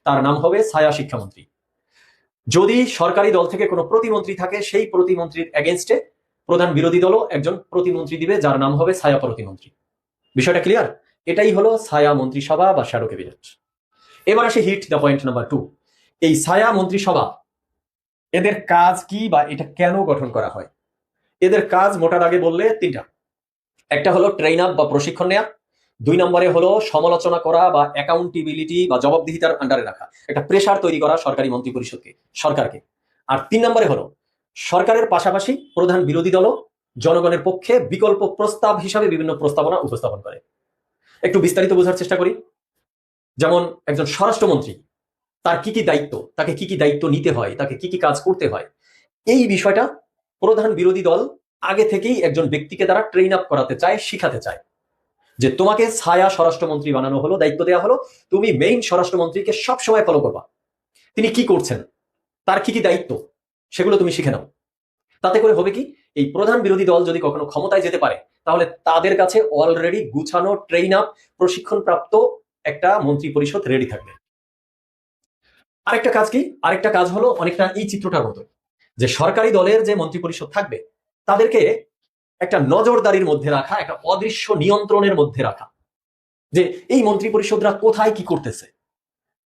তার নাম হবে ছায়া শিক্ষামন্ত্রী। যদি সরকারি দল থেকে কোনো প্রতিমন্ত্রী থাকে, সেই প্রতিমন্ত্রীর এগেনস্টে প্রধান বিরোধী দলও একজন প্রতিমন্ত্রী দিবে, যার নাম হবে ছায়া প্রতিমন্ত্রী। বিষয়টা ক্লিয়ার? এটাই হলো ছায়া মন্ত্রিসভা বা শ্যাডো ক্যাবিনেট। এবার আসে হিট দ্য পয়েন্ট নাম্বার 2। এই ছায়া মন্ত্রিসভা, এদের কাজ কি বা এটা কেন গঠন করা হয়? এদের কাজ মোটা দাগে বললে তিনটা। একটা হলো ট্রেন আপ বা প্রশিক্ষণ নেওয়া, 2 নম্বরে হলো সমালোচনা করা বা অ্যাকাউন্টেবিলিটি বা জবাবদিহিতার আন্ডারে রাখা, একটা প্রেসার তৈরি করা সরকারি মন্ত্রী পরিষদকে, সরকারকে। আর 3 নম্বরে হলো সরকারের পাশাপাশি প্রধান বিরোধী দলও জনগণের পক্ষে বিকল্প প্রস্তাব হিসাবে বিভিন্ন প্রস্তাবনা উপস্থাপন করে। একটু বিস্তারিত বোঝার চেষ্টা করি। যেমন একজন স্বরাষ্ট্রমন্ত্রী, তার কি কি দায়িত্ব, তাকে কি কি দায়িত্ব নিতে হয়, তাকে কি কি কাজ করতে হয়, এই বিষয়টা প্রধান বিরোধী দল আগে থেকেই একজন ব্যক্তিকে দ্বারা ট্রেন আপ করাতে চায়, শিখাতে চায়, যে তোমাকে ছায়া স্বরাষ্ট্রমন্ত্রী বানানো হলো, দায়িত্ব দেওয়া হলো, তুমি মেইন স্বরাষ্ট্রমন্ত্রীকে সব সময় ফলো করবা, তিনি কি করছেন, তার কি কি দায়িত্ব, সেগুলো তুমি শিখে নাও। তাতে করে হবে কি, এই প্রধান বিরোধী দল যদি কখনো ক্ষমতায় যেতে পারে, তাহলে তাদের কাছে অলরেডি গুছানো ট্রেন আপ প্রশিক্ষণ প্রাপ্ত একটা মন্ত্রী পরিষদ রেডি থাকবে। আরেকটা কাজ কি, আরেকটা কাজ হলো অনেকটা এই চিত্রটার মতো, যে সরকারি দলের যে মন্ত্রী পরিষদ থাকবে তাদেরকে একটা নজরদারির মধ্যে রাখা, একটা অদৃশ্য নিয়ন্ত্রণের মধ্যে রাখা, যে এই মন্ত্রী পরিষদরা কোথায় কি করতেছে,